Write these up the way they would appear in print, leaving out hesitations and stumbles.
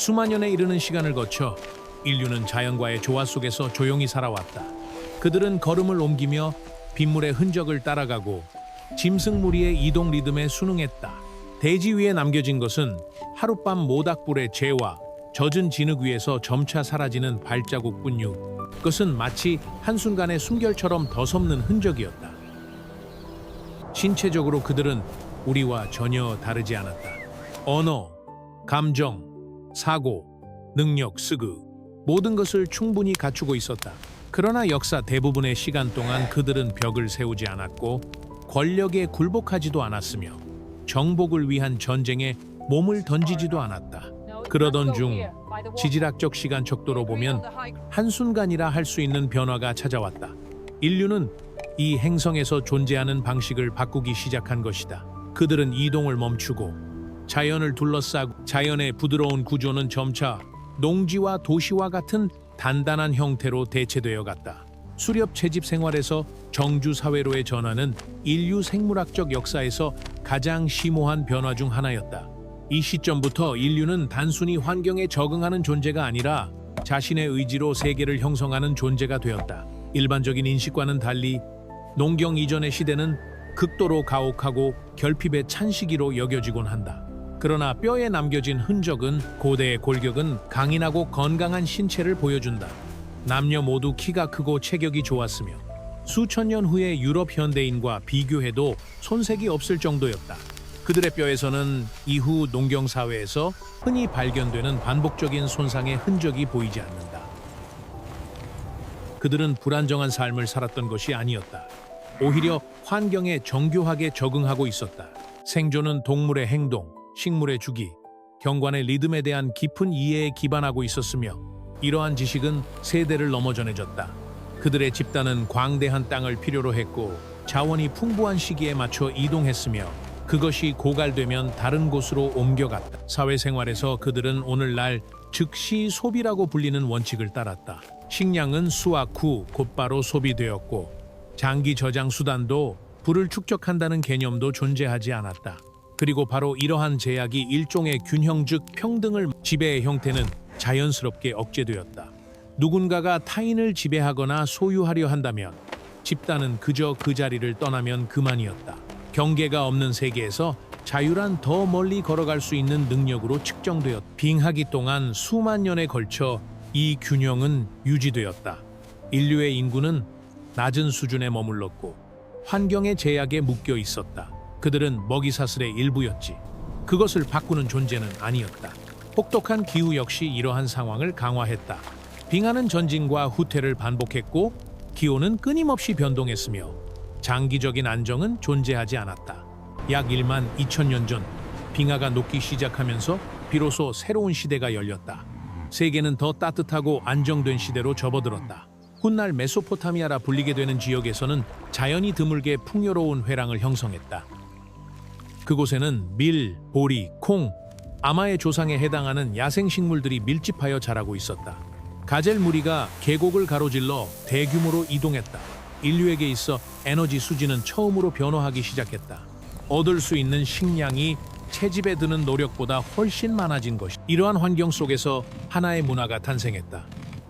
수만 년에 이르는 시간을 거쳐 인류는 자연과의 조화 속에서 조용히 살아왔다. 그들은 걸음을 옮기며 빗물의 흔적을 따라가고 짐승 무리의 이동 리듬에 순응했다. 대지 위에 남겨진 것은 하룻밤 모닥불의 재와 젖은 진흙 위에서 점차 사라지는 발자국뿐이요. 그것은 마치 한순간의 숨결처럼 더섭는 흔적이었다. 신체적으로 그들은 우리와 전혀 다르지 않았다. 언어, 감정, 사고, 능력, 스그 모든 것을 충분히 갖추고 있었다. 그러나 역사 대부분의 시간 동안 그들은 벽을 세우지 않았고 권력에 굴복하지도 않았으며 정복을 위한 전쟁에 몸을 던지지도 않았다. 그러던 중 지질학적 시간 척도로 보면 한순간이라 할 수 있는 변화가 찾아왔다. 인류는 이 행성에서 존재하는 방식을 바꾸기 시작한 것이다. 그들은 이동을 멈추고 자연을 둘러싸고 자연의 부드러운 구조는 점차 농지와 도시와 같은 단단한 형태로 대체되어 갔다. 수렵 채집 생활에서 정주 사회로의 전환은 인류 생물학적 역사에서 가장 심오한 변화 중 하나였다. 이 시점부터 인류는 단순히 환경에 적응하는 존재가 아니라 자신의 의지로 세계를 형성하는 존재가 되었다. 일반적인 인식과는 달리 농경 이전의 시대는 극도로 가혹하고 결핍의 찬 시기로 여겨지곤 한다. 그러나 뼈에 남겨진 흔적은 고대의 골격은 강인하고 건강한 신체를 보여준다. 남녀 모두 키가 크고 체격이 좋았으며 수천 년 후의 유럽 현대인과 비교해도 손색이 없을 정도였다. 그들의 뼈에서는 이후 농경 사회에서 흔히 발견되는 반복적인 손상의 흔적이 보이지 않는다. 그들은 불안정한 삶을 살았던 것이 아니었다. 오히려 환경에 정교하게 적응하고 있었다. 생존은 동물의 행동, 식물의 주기, 경관의 리듬에 대한 깊은 이해에 기반하고 있었으며 이러한 지식은 세대를 넘어 전해졌다. 그들의 집단은 광대한 땅을 필요로 했고 자원이 풍부한 시기에 맞춰 이동했으며 그것이 고갈되면 다른 곳으로 옮겨갔다. 사회생활에서 그들은 오늘날 즉시 소비라고 불리는 원칙을 따랐다. 식량은 수확 후 곧바로 소비되었고 장기 저장 수단도 불을 축적한다는 개념도 존재하지 않았다. 그리고 바로 이러한 제약이 일종의 균형 즉 평등을 지배의 형태는 자연스럽게 억제되었다. 누군가가 타인을 지배하거나 소유하려 한다면 집단은 그저 그 자리를 떠나면 그만이었다. 경계가 없는 세계에서 자유란 더 멀리 걸어갈 수 있는 능력으로 측정되었다. 빙하기 동안 수만 년에 걸쳐 이 균형은 유지되었다. 인류의 인구는 낮은 수준에 머물렀고 환경의 제약에 묶여 있었다. 그들은 먹이사슬의 일부였지. 그것을 바꾸는 존재는 아니었다. 혹독한 기후 역시 이러한 상황을 강화했다. 빙하는 전진과 후퇴를 반복했고 기온은 끊임없이 변동했으며 장기적인 안정은 존재하지 않았다. 약 1만 2천년 전 빙하가 녹기 시작하면서 비로소 새로운 시대가 열렸다. 세계는 더 따뜻하고 안정된 시대로 접어들었다. 훗날 메소포타미아라 불리게 되는 지역에서는 자연이 드물게 풍요로운 회랑을 형성했다. 그곳에는 밀, 보리, 콩, 아마의 조상에 해당하는 야생식물들이 밀집하여 자라고 있었다. 가젤 무리가 계곡을 가로질러 대규모로 이동했다. 인류에게 있어 에너지 수지는 처음으로 변화하기 시작했다. 얻을 수 있는 식량이 채집에 드는 노력보다 훨씬 많아진 것이. 이러한 환경 속에서 하나의 문화가 탄생했다.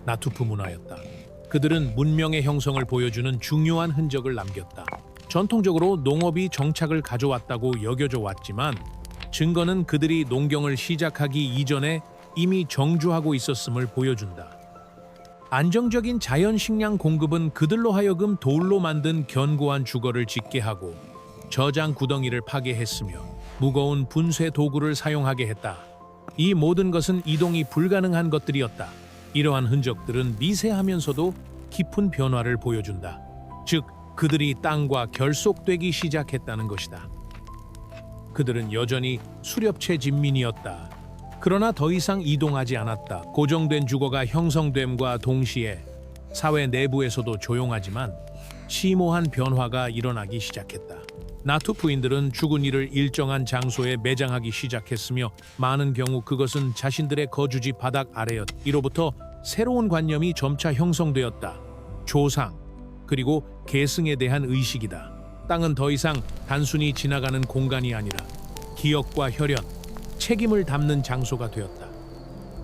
나투프 문화였다. 그들은 문명의 형성을 보여주는 중요한 흔적을 남겼다. 전통적으로 농업이 정착을 가져왔다고 여겨져 왔지만 증거는 그들이 농경을 시작하기 이전에 이미 정주하고 있었음을 보여준다. 안정적인 자연 식량 공급은 그들로 하여금 돌로 만든 견고한 주거를 짓게 하고 저장 구덩이를 파괴했으며 무거운 분쇄 도구를 사용하게 했다. 이 모든 것은 이동이 불가능한 것들이었다. 이러한 흔적들은 미세하면서도 깊은 변화를 보여준다. 즉, 그들이 땅과 결속되기 시작했다는 것이다. 그들은 여전히 수렵채 진민이었다. 그러나 더 이상 이동하지 않았다. 고정된 주거가 형성됨과 동시에 사회 내부에서도 조용하지만 심오한 변화가 일어나기 시작했다. 나투프인들은 죽은 이를 일정한 장소에 매장하기 시작했으며 많은 경우 그것은 자신들의 거주지 바닥 아래였다. 이로부터 새로운 관념이 점차 형성되었다. 조상, 그리고 계승에 대한 의식이다. 땅은 더 이상 단순히 지나가는 공간이 아니라 기억과 혈연, 책임을 담는 장소가 되었다.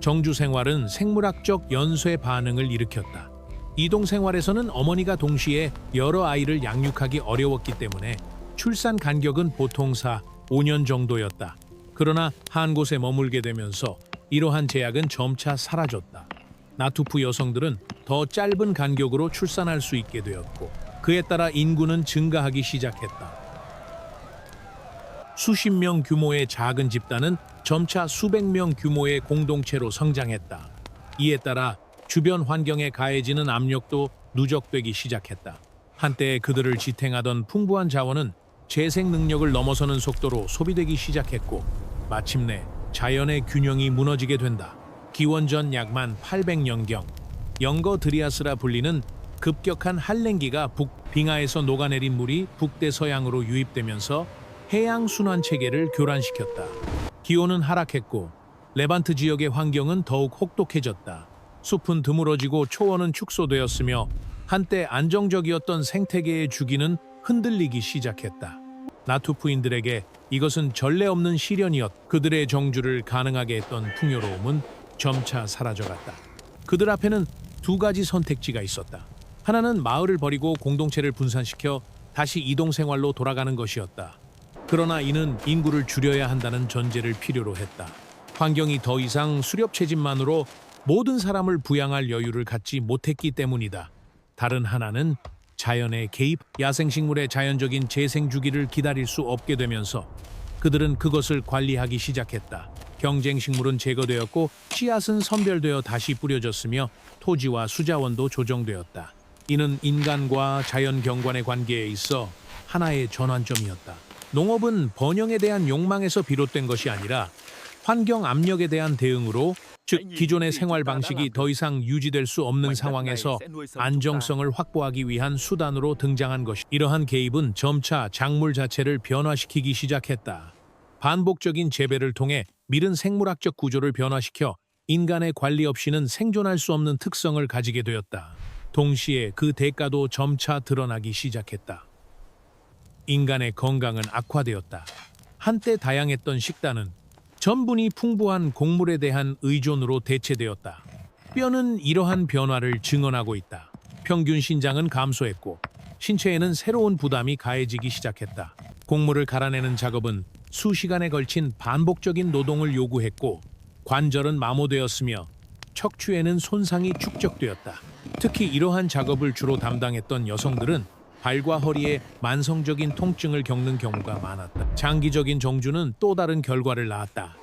정주 생활은 생물학적 연쇄 반응을 일으켰다. 이동 생활에서는 어머니가 동시에 여러 아이를 양육하기 어려웠기 때문에 출산 간격은 보통 4-5년 정도였다. 그러나 한 곳에 머물게 되면서 이러한 제약은 점차 사라졌다. 나투프 여성들은 더 짧은 간격으로 출산할 수 있게 되었고 그에 따라 인구는 증가하기 시작했다. 수십 명 규모의 작은 집단은 점차 수백 명 규모의 공동체로 성장했다. 이에 따라 주변 환경에 가해지는 압력도 누적되기 시작했다. 한때 그들을 지탱하던 풍부한 자원은 재생 능력을 넘어서는 속도로 소비되기 시작했고 마침내 자연의 균형이 무너지게 된다. 기원전 약만 800년경 영거 드리아스라 불리는 급격한 한랭기가 북빙하에서 녹아내린 물이 북대서양으로 유입되면서 해양 순환 체계를 교란시켰다. 기온은 하락했고 레반트 지역의 환경은 더욱 혹독해졌다. 숲은 드물어지고 초원은 축소되었으며 한때 안정적이었던 생태계의 주기는 흔들리기 시작했다. 나투프인들에게 이것은 전례 없는 시련이었다. 그들의 정주를 가능하게 했던 풍요로움은 점차 사라져갔다. 그들 앞에는 두 가지 선택지가 있었다. 하나는 마을을 버리고 공동체를 분산시켜 다시 이동 생활로 돌아가는 것이었다. 그러나 이는 인구를 줄여야 한다는 전제를 필요로 했다. 환경이 더 이상 수렵 채집만으로 모든 사람을 부양할 여유를 갖지 못했기 때문이다. 다른 하나는 자연의 개입, 야생식물의 자연적인 재생 주기를 기다릴 수 없게 되면서 그들은 그것을 관리하기 시작했다. 경쟁식물은 제거되었고 씨앗은 선별되어 다시 뿌려졌으며 토지와 수자원도 조정되었다. 이는 인간과 자연 경관의 관계에 있어 하나의 전환점이었다. 농업은 번영에 대한 욕망에서 비롯된 것이 아니라 환경 압력에 대한 대응으로, 즉 기존의 생활 방식이 더 이상 유지될 수 없는 상황에서 안정성을 확보하기 위한 수단으로 등장한 것이. 이러한 개입은 점차 작물 자체를 변화시키기 시작했다. 반복적인 재배를 통해 밀은 생물학적 구조를 변화시켜 인간의 관리 없이는 생존할 수 없는 특성을 가지게 되었다. 동시에 그 대가도 점차 드러나기 시작했다. 인간의 건강은 악화되었다. 한때 다양했던 식단은 전분이 풍부한 곡물에 대한 의존으로 대체되었다. 뼈는 이러한 변화를 증언하고 있다. 평균 신장은 감소했고 신체에는 새로운 부담이 가해지기 시작했다. 곡물을 갈아내는 작업은 수시간에 걸친 반복적인 노동을 요구했고 관절은 마모되었으며 척추에는 손상이 축적되었다. 특히 이러한 작업을 주로 담당했던 여성들은 발과 허리에 만성적인 통증을 겪는 경우가 많았다. 장기적인 정주는 또 다른 결과를 낳았다.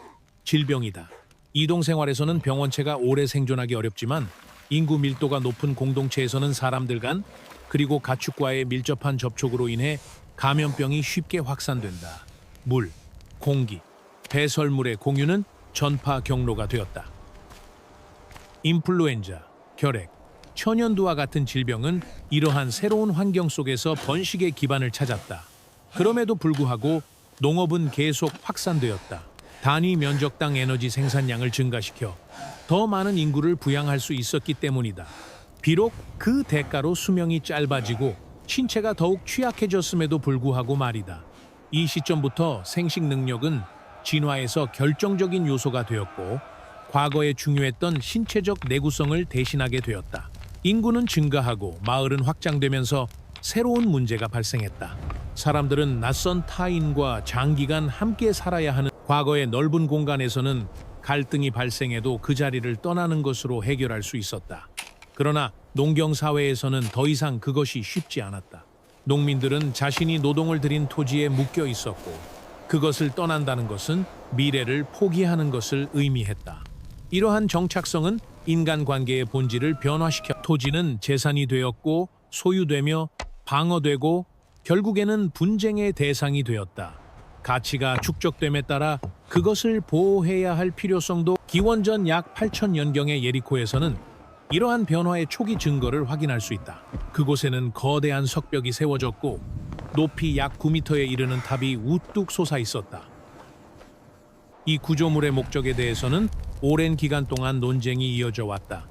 질병이다. 이동 생활에서는 병원체가 오래 생존하기 어렵지만 인구 밀도가 높은 공동체에서는 사람들 간 그리고 가축과의 밀접한 접촉으로 인해 감염병이 쉽게 확산된다. 물, 공기, 배설물의 공유는 전파 경로가 되었다. 인플루엔자, 결핵, 천연두와 같은 질병은 이러한 새로운 환경 속에서 번식의 기반을 찾았다. 그럼에도 불구하고 농업은 계속 확산되었다. 단위 면적당 에너지 생산량을 증가시켜 더 많은 인구를 부양할 수 있었기 때문이다. 비록 그 대가로 수명이 짧아지고 신체가 더욱 취약해졌음에도 불구하고 말이다. 이 시점부터 생식 능력은 진화에서 결정적인 요소가 되었고 과거에 중요했던 신체적 내구성을 대신하게 되었다. 인구는 증가하고 마을은 확장되면서 새로운 문제가 발생했다. 사람들은 낯선 타인과 장기간 함께 살아야 하는 과거의 넓은 공간에서는 갈등이 발생해도 그 자리를 떠나는 것으로 해결할 수 있었다. 그러나 농경 사회에서는 더 이상 그것이 쉽지 않았다. 농민들은 자신이 노동을 들인 토지에 묶여 있었고 그것을 떠난다는 것은 미래를 포기하는 것을 의미했다. 이러한 정착성은 인간관계의 본질을 변화시켜 토지는 재산이 되었고 소유되며 방어되고 결국에는 분쟁의 대상이 되었다. 가치가 축적됨에 따라 그것을 보호해야 할 필요성도. 기원전 약 8,000년경의 예리코에서는 이러한 변화의 초기 증거를 확인할 수 있다. 그곳에는 거대한 석벽이 세워졌고 높이 약 9m에 이르는 탑이 우뚝 솟아 있었다. 이 구조물의 목적에 대해서는 오랜 기간 동안 논쟁이 이어져 왔다.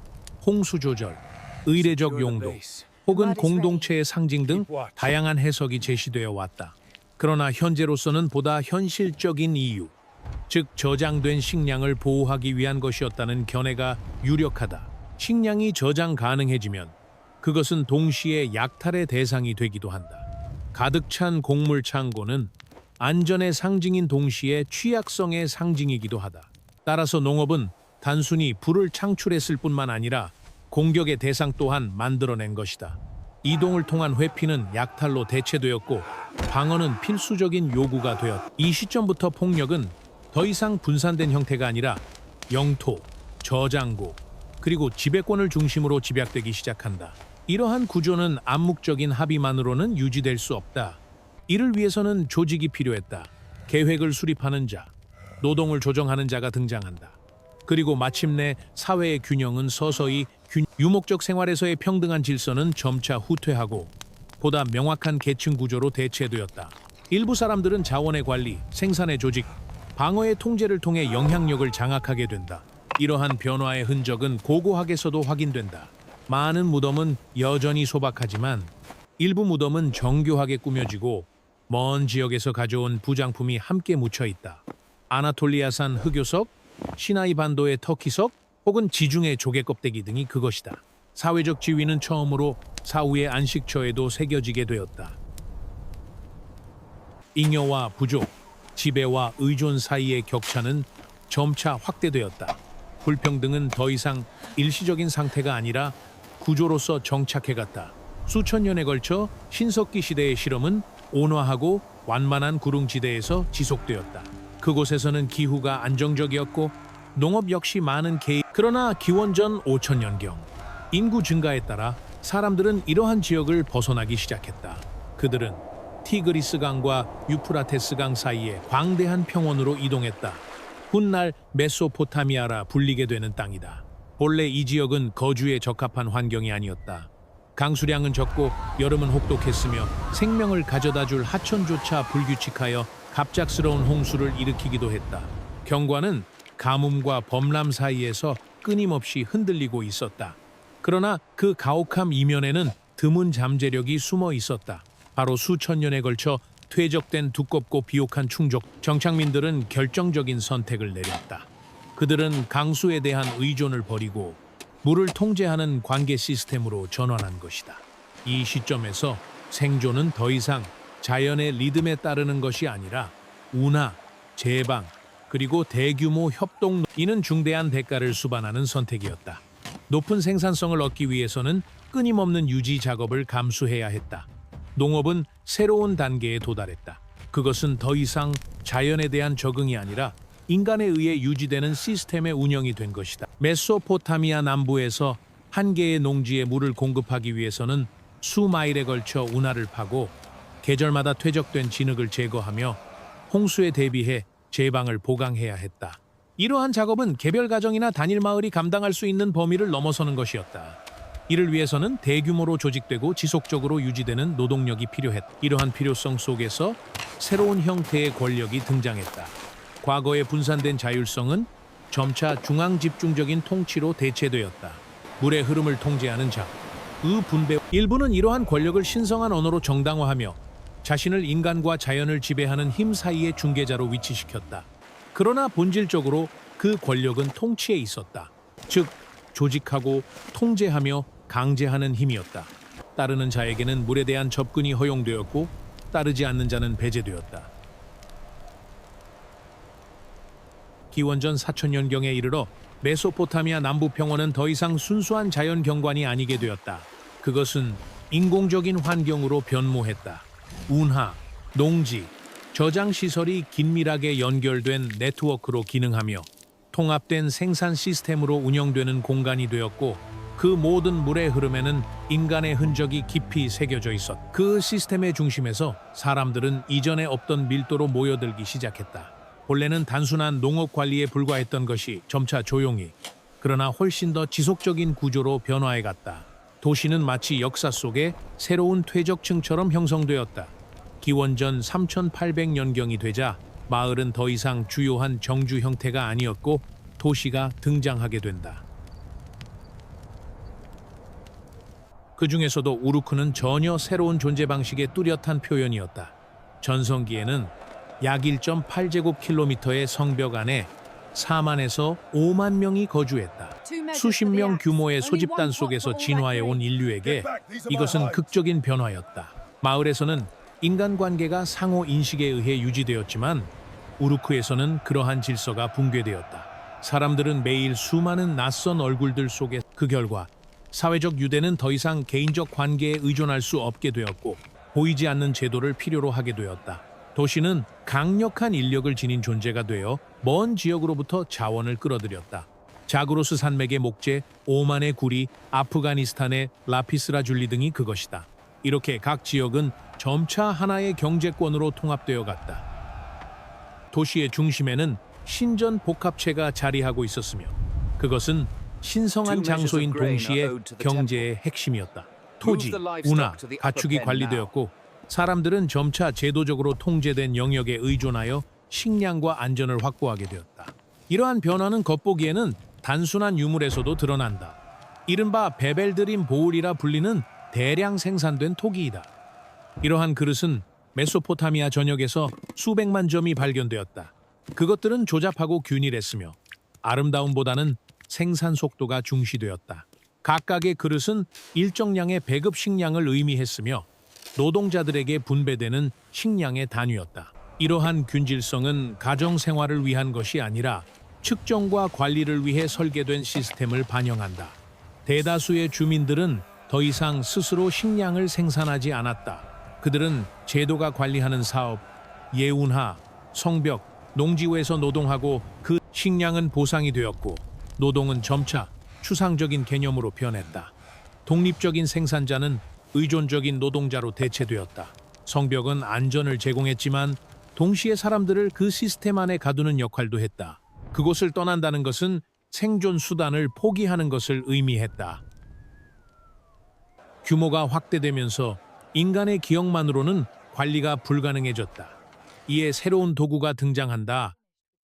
홍수 조절, 의례적 용도, 혹은 공동체의 상징 등 다양한 해석이 제시되어 왔다. 그러나 현재로서는 보다 현실적인 이유, 즉 저장된 식량을 보호하기 위한 것이었다는 견해가 유력하다. 식량이 저장 가능해지면 그것은 동시에 약탈의 대상이 되기도 한다. 가득 찬 곡물 창고는 안전의 상징인 동시에 취약성의 상징이기도 하다. 따라서 농업은 단순히 불을 창출했을 뿐만 아니라 공격의 대상 또한 만들어낸 것이다. 이동을 통한 회피는 약탈로 대체되었고 방어는 필수적인 요구가 되었다. 이 시점부터 폭력은 더 이상 분산된 형태가 아니라 영토, 저장고, 그리고 지배권을 중심으로 집약되기 시작한다. 이러한 구조는 암묵적인 합의만으로는 유지될 수 없다. 이를 위해서는 조직이 필요했다. 계획을 수립하는 자, 노동을 조정하는 자가 등장한다. 그리고 마침내 사회의 균형은 서서히 유목적 생활에서의 평등한 질서는 점차 후퇴하고 보다 명확한 계층 구조로 대체되었다. 일부 사람들은 자원의 관리, 생산의 조직, 방어의 통제를 통해 영향력을 장악하게 된다. 이러한 변화의 흔적은 고고학에서도 확인된다. 많은 무덤은 여전히 소박하지만 일부 무덤은 정교하게 꾸며지고 먼 지역에서 가져온 부장품이 함께 묻혀 있다. 아나톨리아산 흑요석, 시나이 반도의 터키석, 혹은 지중해 조개 껍데기 등이 그것이다. 사회적 지위는 처음으로 사후의 안식처에도 새겨지게 되었다. 잉여와 부족, 지배와 의존 사이의 격차는 점차 확대되었다. 불평등은 더 이상 일시적인 상태가 아니라 구조로서 정착해갔다. 수천 년에 걸쳐 신석기 시대의 실험은 온화하고 완만한 구릉지대에서 지속되었다. 그곳에서는 기후가 안정적이었고 농업 역시 많은 그러나 기원전 5천년경 인구 증가에 따라 사람들은 이러한 지역을 벗어나기 시작했다. 그들은 티그리스강과 유프라테스강 사이에 광대한 평원으로 이동했다. 훗날 메소포타미아라 불리게 되는 땅이다. 본래 이 지역은 거주에 적합한 환경이 아니었다. 강수량은 적고 여름은 혹독했으며 생명을 가져다줄 하천조차 불규칙하여 갑작스러운 홍수를 일으키기도 했다. 경관은 가뭄과 범람 사이에서 끊임없이 흔들리고 있었다. 그러나 그 가혹함 이면에는 드문 잠재력이 숨어 있었다. 바로 수천 년에 걸쳐 퇴적된 두껍고 비옥한 충족. 정착민들은 결정적인 선택을 내렸다. 그들은 강수에 대한 의존을 버리고 물을 통제하는 관계 시스템으로 전환한 것이다. 이 시점에서 생존은 더 이상 자연의 리듬에 따르는 것이 아니라 운하, 제방, 그리고 대규모 협동, 이는 중대한 대가를 수반하는 선택이었다. 높은 생산성을 얻기 위해서는 끊임없는 유지 작업을 감수해야 했다. 농업은 새로운 단계에 도달했다. 그것은 더 이상 자연에 대한 적응이 아니라 인간에 의해 유지되는 시스템의 운영이 된 것이다. 메소포타미아 남부에서 한 개의 농지에 물을 공급하기 위해서는 수마일에 걸쳐 운하를 파고 계절마다 퇴적된 진흙을 제거하며 홍수에 대비해 제방을 보강해야 했다. 이러한 작업은 개별 가정이나 단일 마을이 감당할 수 있는 범위를 넘어서는 것이었다. 이를 위해서는 대규모로 조직되고 지속적으로 유지되는 노동력이 필요했다. 이러한 필요성 속에서 새로운 형태의 권력이 등장했다. 과거의 분산된 자율성은 점차 중앙 집중적인 통치로 대체되었다. 물의 흐름을 통제하는 자, 의 분배. 일부는 이러한 권력을 신성한 언어로 정당화하며 자신을 인간과 자연을 지배하는 힘 사이의 중개자로 위치시켰다. 그러나 본질적으로 그 권력은 통치에 있었다. 즉, 조직하고 통제하며 강제하는 힘이었다. 따르는 자에게는 물에 대한 접근이 허용되었고 따르지 않는 자는 배제되었다. 기원전 4천년경에 이르러 메소포타미아 남부 평원은 더 이상 순수한 자연 경관이 아니게 되었다. 그것은 인공적인 환경으로 변모했다. 운하, 농지, 저장 시설이 긴밀하게 연결된 네트워크로 기능하며 통합된 생산 시스템으로 운영되는 공간이 되었고 그 모든 물의 흐름에는 인간의 흔적이 깊이 새겨져 있었다. 그 시스템의 중심에서 사람들은 이전에 없던 밀도로 모여들기 시작했다. 본래는 단순한 농업 관리에 불과했던 것이 점차 조용히, 그러나 훨씬 더 지속적인 구조로 변화해갔다. 도시는 마치 역사 속에 새로운 퇴적층처럼 형성되었다. 기원전 3800년경이 되자 마을은 더 이상 주요한 정주 형태가 아니었고 도시가 등장하게 된다. 그 중에서도 우루크는 전혀 새로운 존재 방식의 뚜렷한 표현이었다. 전성기에는 약 1.8제곱킬로미터의 성벽 안에 4만에서 5만 명이 거주했다. 수십 명 규모의 소집단 속에서 진화해 온 인류에게 이것은 극적인 변화였다. 마을에서는 인간관계가 상호 인식에 의해 유지되었지만 우르크에서는 그러한 질서가 붕괴되었다. 사람들은 매일 수많은 낯선 얼굴들 속에 그 결과 사회적 유대는 더 이상 개인적 관계에 의존할 수 없게 되었고 보이지 않는 제도를 필요로 하게 되었다. 도시는 강력한 인력을 지닌 존재가 되어 먼 지역으로부터 자원을 끌어들였다. 자그로스 산맥의 목재, 오만의 구리, 아프가니스탄의 라피스라줄리 등이 그것이다. 이렇게 각 지역은 점차 하나의 경제권으로 통합되어 갔다. 도시의 중심에는 신전 복합체가 자리하고 있었으며 그것은 신성한 장소인 동시에 경제의 핵심이었다. 토지, 운하, 가축이 관리되었고 사람들은 점차 제도적으로 통제된 영역에 의존하여 식량과 안전을 확보하게 되었다. 이러한 변화는 겉보기에는 단순한 유물에서도 드러난다. 이른바 베벨드림 보울이라 불리는 대량 생산된 토기이다. 이러한 그릇은 메소포타미아 전역에서 수백만 점이 발견되었다. 그것들은 조잡하고 균일했으며 아름다움보다는 생산 속도가 중시되었다. 각각의 그릇은 일정량의 배급 식량을 의미했으며 노동자들에게 분배되는 식량의 단위였다. 이러한 균질성은 가정 생활을 위한 것이 아니라 측정과 관리를 위해 설계된 시스템을 반영한다. 대다수의 주민들은 더 이상 스스로 식량을 생산하지 않았다. 그들은 제도가 관리하는 사업, 예운하, 성벽, 농지구에서 노동하고 그 식량은 보상이 되었고 노동은 점차 추상적인 개념으로 변했다. 독립적인 생산자는 의존적인 노동자로 대체되었다. 성벽은 안전을 제공했지만 동시에 사람들을 그 시스템 안에 가두는 역할도 했다. 그곳을 떠난다는 것은 생존 수단을 포기하는 것을 의미했다. 규모가 확대되면서 인간의 기억만으로는 관리가 불가능해졌다. 이에 새로운 도구가 등장한다.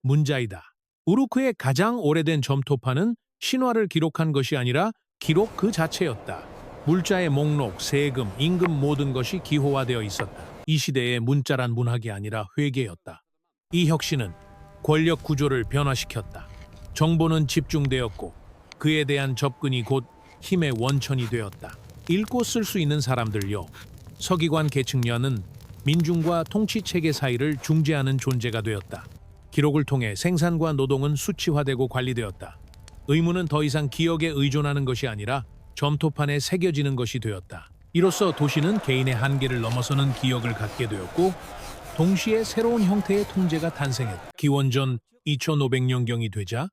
문자이다. 우루크의 가장 오래된 점토파는 신화를 기록한 것이 아니라 기록 그 자체였다. 물자의 목록, 세금, 임금 모든 것이 기호화되어 있었다. 이 시대의 문자란 문학이 아니라 회계였다. 이 혁신은 권력 구조를 변화시켰다. 정보는 집중되었고 그에 대한 접근이 곧 힘의 원천이 되었다. 읽고 쓸 수 있는 사람들요. 서기관 계층녀는 민중과 통치체계 사이를 중재하는 존재가 되었다. 기록을 통해 생산과 노동은 수치화되고 관리되었다. 의무는 더 이상 기억에 의존하는 것이 아니라 점토판에 새겨지는 것이 되었다. 이로써 도시는 개인의 한계를 넘어서는 기억을 갖게 되었고 동시에 새로운 형태의 통제가 탄생했다. 기원전 2500년경이 되자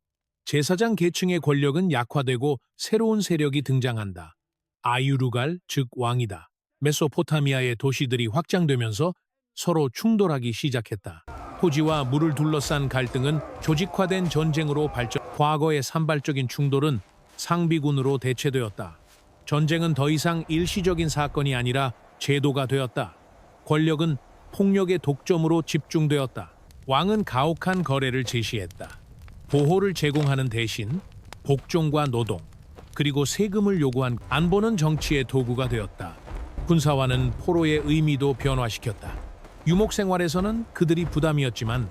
제사장 계층의 권력은 약화되고 새로운 세력이 등장한다. 아유루갈, 즉 왕이다. 메소포타미아의 도시들이 확장되면서 서로 충돌하기 시작했다. 토지와 물을 둘러싼 갈등은 조직화된 전쟁으로 발전. 과거의 산발적인 충돌은 상비군으로 대체되었다. 전쟁은 더 이상 일시적인 사건이 아니라 제도가 되었다. 권력은 폭력의 독점으로 집중되었다. 왕은 가혹한 거래를 제시했다. 보호를 제공하는 대신 복종과 노동, 그리고 세금을 요구한 안보는 정치의 도구가 되었다. 군사화는 포로의 의미도 변화시켰다. 유목생활에서는 그들이 부담이었지만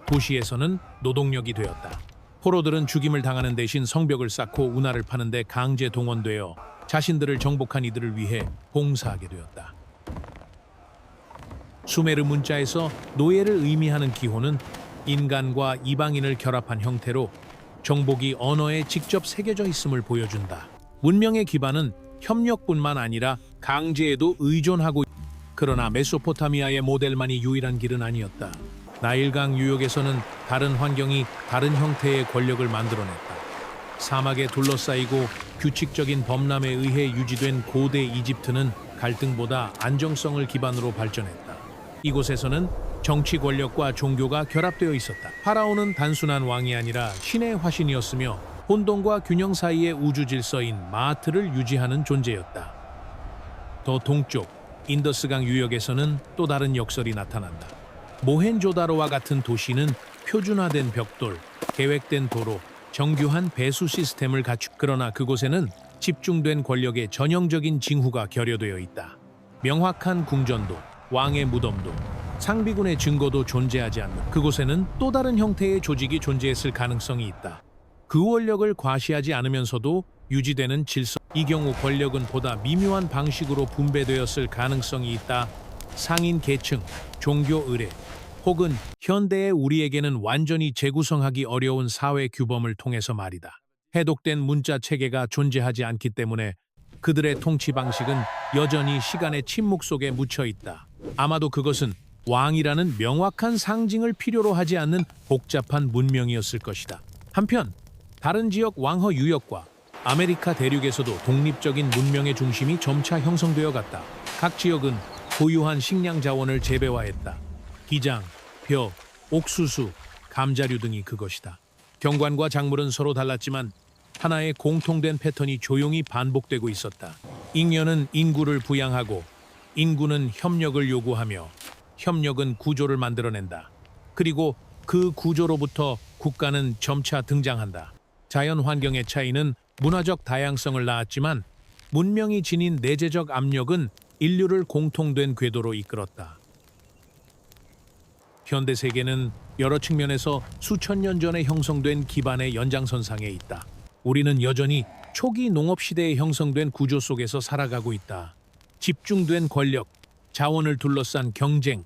도시에서는 노동력이 되었다. 포로들은 죽임을 당하는 대신 성벽을 쌓고 운하를 파는데 강제 동원되어 자신들을 정복한 이들을 위해 봉사하게 되었다. 수메르 문자에서 노예를 의미하는 기호는 인간과 이방인을 결합한 형태로 정복이 언어에 직접 새겨져 있음을 보여준다. 문명의 기반은 협력뿐만 아니라 강제에도 의존하고 그러나 메소포타미아의 모델만이 유일한 길은 아니었다. 나일강 유역에서는 다른 환경이 다른 형태의 권력을 만들어냈다. 사막에 둘러싸이고 규칙적인 범람에 의해 유지된 고대 이집트는 갈등보다 안정성을 기반으로 발전했다. 이곳에서는 정치 권력과 종교가 결합되어 있었다. 파라오는 단순한 왕이 아니라 신의 화신이었으며 혼돈과 균형 사이의 우주 질서인 마하트를 유지하는 존재였다. 더 동쪽 인더스강 유역에서는 또 다른 역설이 나타난다. 모헨조다로와 같은 도시는 표준화된 벽돌, 계획된 도로, 정교한 배수 시스템을 그러나 그곳에는 집중된 권력의 전형적인 징후가 결여되어 있다. 명확한 궁전도, 왕의 무덤도, 상비군의 증거도 존재하지 않는 그곳에는 또 다른 형태의 조직이 존재했을 가능성이 있다. 그 원력을 과시하지 않으면서도 유지되는 질서. 이 경우 권력은 보다 미묘한 방식으로 분배되었을 가능성이 있다. 상인 계층, 종교 의례, 혹은 현대의 우리에게는 완전히 재구성하기 어려운 사회 규범을 통해서 말이다. 해독된 문자 체계가 존재하지 않기 때문에 그들의 통치 방식은 여전히 시간의 침묵 속에 묻혀 있다. 아마도 그것은 왕이라는 명확한 상징을 필요로 하지 않는 복잡한 문명이었을 것이다. 한편 다른 지역 왕허 유역과 아메리카 대륙에서도 독립적인 문명의 중심이 점차 형성되어 갔다. 각 지역은 고유한 식량 자원을 재배화했다. 기장, 벼, 옥수수, 감자류 등이 그것이다. 경관과 작물은 서로 달랐지만 하나의 공통된 패턴이 조용히 반복되고 있었다. 잉여는 인구를 부양하고 인구는 협력을 요구하며 협력은 구조를 만들어낸다. 그리고 그 구조로부터 국가는 점차 등장한다. 자연 환경의 차이는 문화적 다양성을 낳았지만 문명이 지닌 내재적 압력은 인류를 공통된 궤도로 이끌었다. 현대 세계는 여러 측면에서 수천 년 전에 형성된 기반의 연장선상에 있다. 우리는 여전히 초기 농업 시대에 형성된 구조 속에서 살아가고 있다. 집중된 권력, 자원을 둘러싼 경쟁,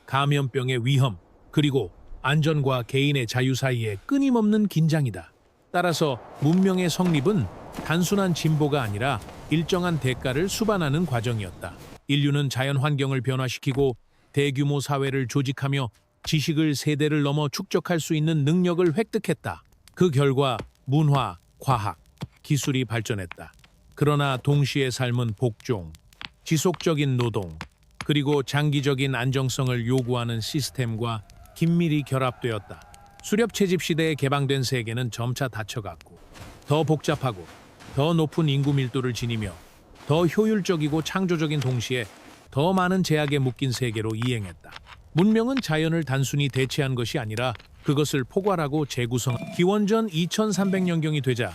감염병의 위험, 그리고 안전과 개인의 자유 사이에 끊임없는 긴장이다. 따라서 문명의 성립은 단순한 진보가 아니라 일정한 대가를 수반하는 과정이었다. 인류는 자연 환경을 변화시키고 대규모 사회를 조직하며 지식을 세대를 넘어 축적할 수 있는 능력을 획득했다. 그 결과 문화, 과학, 기술이 발전했다. 그러나 동시에 삶은 복종, 지속적인 노동, 그리고 장기적인 안정성을 요구하는 시스템과 긴밀히 결합되었다. 수렵 채집 시대에 개방된 세계는 점차 닫혀갔고 더 복잡하고 더 높은 인구 밀도를 지니며 더 효율적이고 창조적인 동시에 더 많은 제약에 묶인 세계로 이행했다. 문명은 자연을 단순히 대체한 것이 아니라 그것을 포괄하고 재구성. 기원전 2300년경이 되자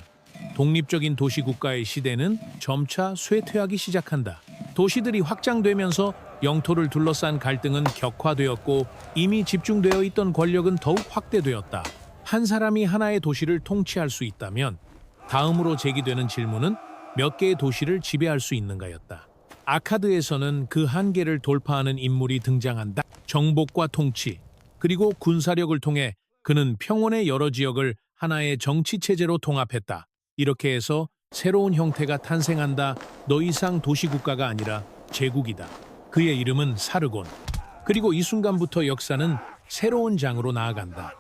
독립적인 도시국가의 시대는 점차 쇠퇴하기 시작한다. 도시들이 확장되면서 영토를 둘러싼 갈등은 격화되었고 이미 집중되어 있던 권력은 더욱 확대되었다. 한 사람이 하나의 도시를 통치할 수 있다면 다음으로 제기되는 질문은 몇 개의 도시를 지배할 수 있는가였다. 아카드에서는 그 한계를 돌파하는 인물이 등장한다. 정복과 통치, 그리고 군사력을 통해 그는 평원의 여러 지역을 하나의 정치 체제로 통합했다. 이렇게 해서 새로운 형태가 탄생한다. 더 이상 도시국가가 아니라 제국이다. 그의 이름은 사르곤. 그리고 이 순간부터 역사는 새로운 장으로 나아간다.